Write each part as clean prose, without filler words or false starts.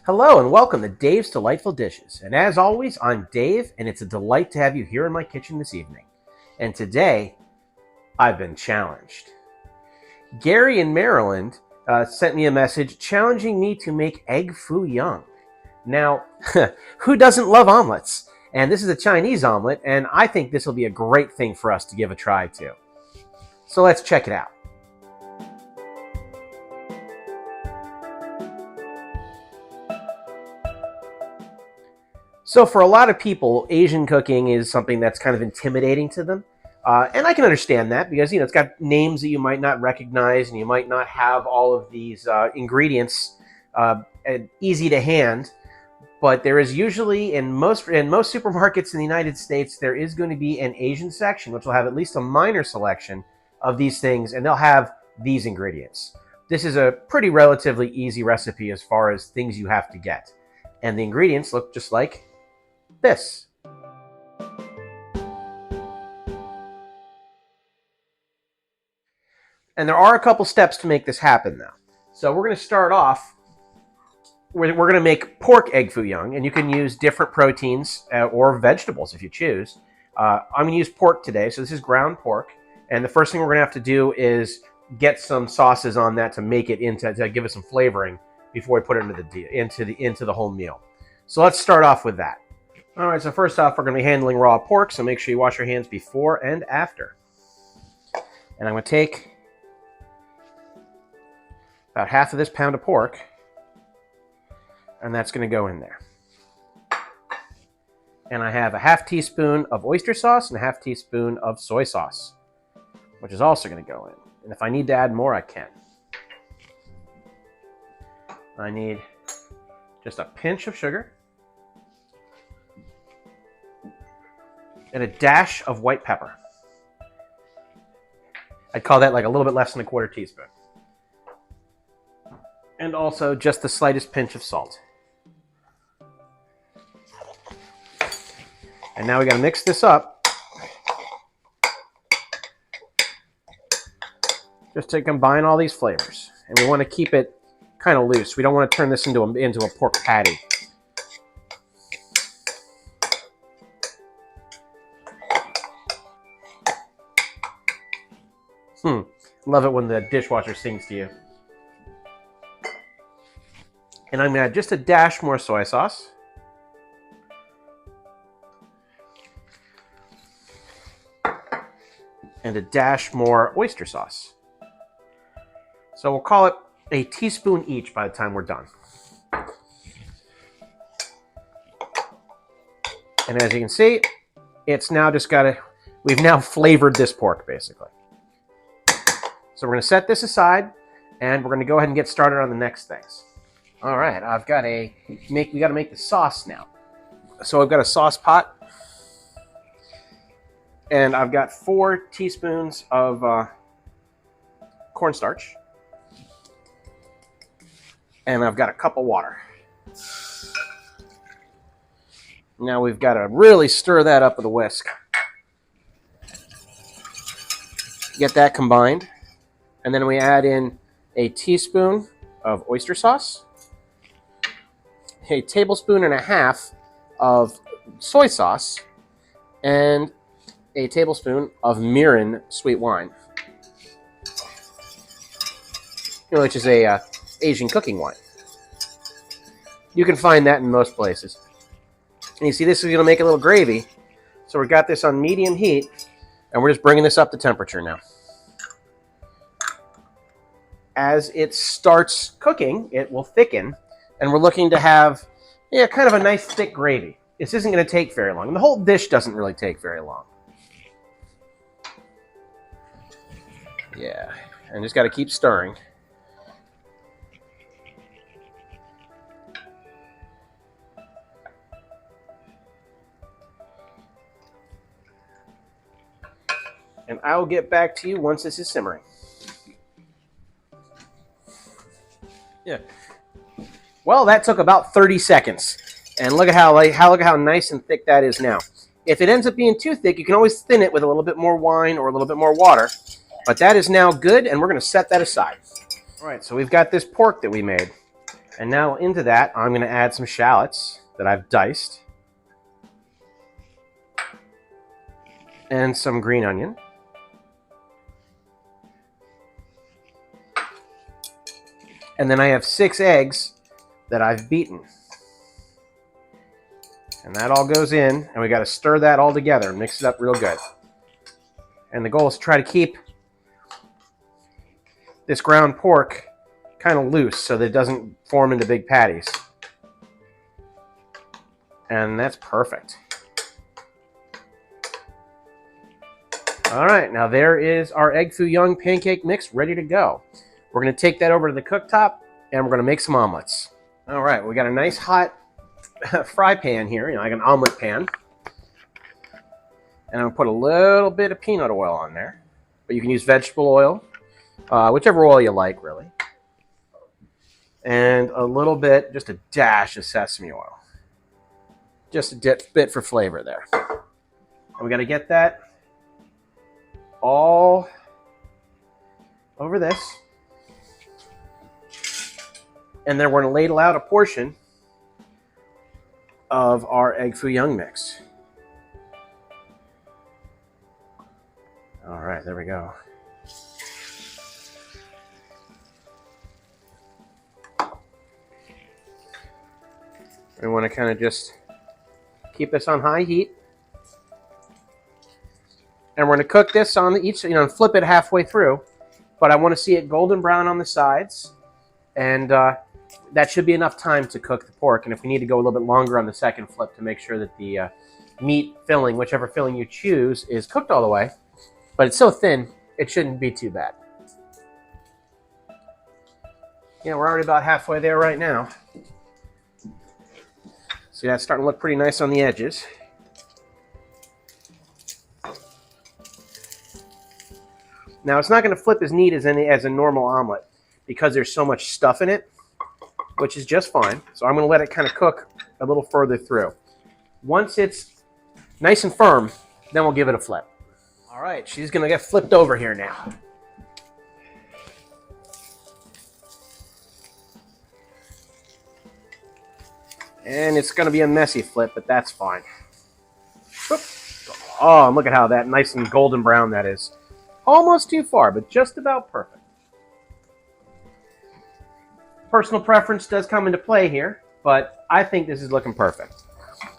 Hello and welcome to Dave's Delightful Dishes. And as always, I'm Dave, and it's a delight to have you here in my kitchen this evening. And today, I've been challenged. Gary in Maryland sent me a message challenging me to make egg foo young. Now, who doesn't love omelets? And this is a Chinese omelet, and I think this will be a great thing for us to give a try to. So let's check it out. So for a lot of people, Asian cooking is something that's kind of intimidating to them. And I can understand that because, it's got names that you might not recognize and you might not have all of these ingredients easy to hand. But there is usually, in most supermarkets in the United States, there is going to be an Asian section, which will have at least a minor selection of these things, and they'll have these ingredients. This is a pretty relatively easy recipe as far as things you have to get. And the ingredients look just like this. And there are a couple steps to make this happen now. So we're going to start off, we're going to make pork egg foo young, and you can use different proteins or vegetables if you choose. I'm going to use pork today, so this is ground pork. And the first thing we're going to have to do is get some sauces on that to make it to give it some flavoring before we put it into the whole meal. So let's start off with that. All right, so first off, we're going to be handling raw pork, so make sure you wash your hands before and after. And I'm going to take about half of this pound of pork, and that's going to go in there. And I have a half teaspoon of oyster sauce and a half teaspoon of soy sauce, which is also going to go in. And if I need to add more, I can. I need just a pinch of sugar and a dash of white pepper. I'd call that like a little bit less than a quarter teaspoon. And also just the slightest pinch of salt. And now we got to mix this up just to combine all these flavors. And we want to keep it kind of loose. We don't want to turn this into a pork patty. Love it when the dishwasher sings to you. And I'm going to add just a dash more soy sauce. And a dash more oyster sauce. So we'll call it a teaspoon each by the time we're done. And as you can see, it's now we've now flavored this pork basically. So we're going to set this aside, and we're going to go ahead and get started on the next things. All right, we got to make the sauce now. So I've got a sauce pot, and I've got 4 teaspoons of cornstarch, and I've got a cup of water. Now we've got to really stir that up with a whisk. Get that combined. And then we add in a teaspoon of oyster sauce, a tablespoon and a half of soy sauce, and a tablespoon of Mirin sweet wine, which is a Asian cooking wine. You can find that in most places. And you see, this is going to make a little gravy. So we've got this on medium heat, and we're just bringing this up to temperature now. As it starts cooking, it will thicken, and we're looking to have kind of a nice thick gravy. This isn't going to take very long. The whole dish doesn't really take very long. Yeah, and just got to keep stirring. And I will get back to you once this is simmering. Yeah. Well, that took about 30 seconds. And look at how nice and thick that is now. If it ends up being too thick, you can always thin it with a little bit more wine or a little bit more water. But that is now good, and we're going to set that aside. All right, so we've got this pork that we made. And now into that, I'm going to add some shallots that I've diced. And some green onion. And then I have 6 eggs that I've beaten. And that all goes in, and we got to stir that all together and mix it up real good. And the goal is to try to keep this ground pork kind of loose so that it doesn't form into big patties. And that's perfect. All right, now there is our egg foo young pancake mix ready to go. We're going to take that over to the cooktop, and we're going to make some omelets. All right, we got a nice hot fry pan here, like an omelet pan. And I'm going to put a little bit of peanut oil on there. But you can use vegetable oil, whichever oil you like, really. And a little bit, just a dash of sesame oil. Just a bit for flavor there. And we got to get that all over this. And then we're going to ladle out a portion of our egg foo young mix. All right, there we go. We want to kind of just keep this on high heat. And we're going to cook this on each, flip it halfway through. But I want to see it golden brown on the sides. And that should be enough time to cook the pork. And if we need to go a little bit longer on the second flip to make sure that the meat filling, whichever filling you choose, is cooked all the way. But it's so thin, it shouldn't be too bad. Yeah, we're already about halfway there right now. See, that's starting to look pretty nice on the edges. Now, it's not going to flip as neat as a normal omelet because there's so much stuff in it, which is just fine. So I'm going to let it kind of cook a little further through. Once it's nice and firm, then we'll give it a flip. All right, she's going to get flipped over here now. And it's going to be a messy flip, but that's fine. Whoop. Oh, and look at how that nice and golden brown that is. Almost too far, but just about perfect. Personal preference does come into play here, but I think this is looking perfect.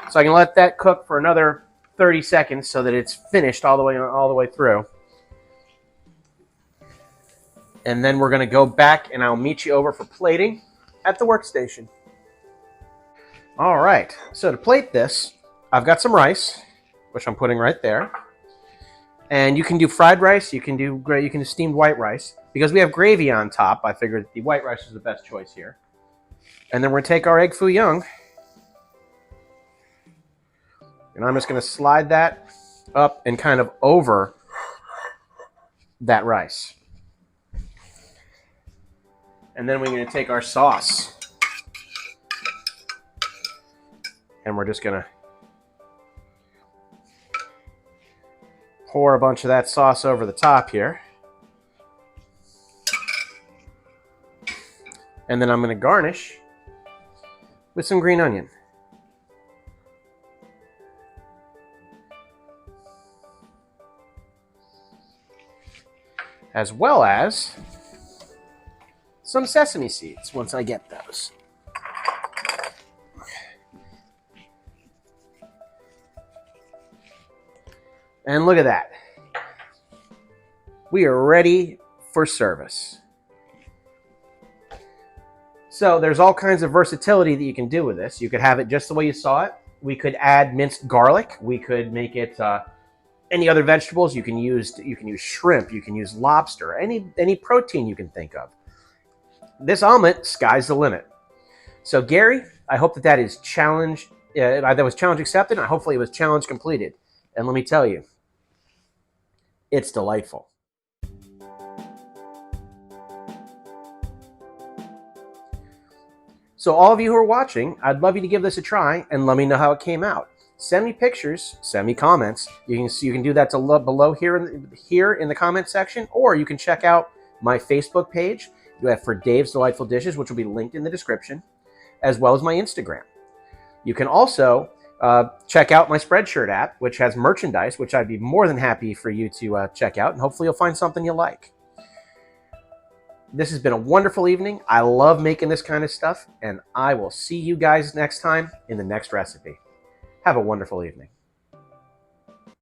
So I can let that cook for another 30 seconds so that it's finished all the way through. And then we're going to go back and I'll meet you over for plating at the workstation. All right, so to plate this, I've got some rice, which I'm putting right there. And you can do fried rice, you can do steamed white rice. Because we have gravy on top, I figured the white rice is the best choice here. And then we're going to take our egg foo young. And I'm just going to slide that up and kind of over that rice. And then we're going to take our sauce. And we're just going to pour a bunch of that sauce over the top here. And then I'm going to garnish with some green onion. As well as some sesame seeds once I get those. And look at that. We are ready for service. So there's all kinds of versatility that you can do with this. You could have it just the way you saw it. We could add minced garlic. We could make it any other vegetables. You can use shrimp. You can use lobster. Any protein you can think of. This omelet, sky's the limit. So Gary, I hope that is challenge. That was challenge accepted. And hopefully it was challenge completed. And let me tell you, it's delightful. So all of you who are watching, I'd love you to give this a try and let me know how it came out. Send me pictures, send me comments. You can do that below here in the comment section, or you can check out my Facebook page for Dave's Delightful Dishes, which will be linked in the description, as well as my Instagram. You can also check out my Spreadshirt app, which has merchandise, which I'd be more than happy for you to check out, and hopefully you'll find something you like. This has been a wonderful evening. I love making this kind of stuff, and I will see you guys next time in the next recipe. Have a wonderful evening.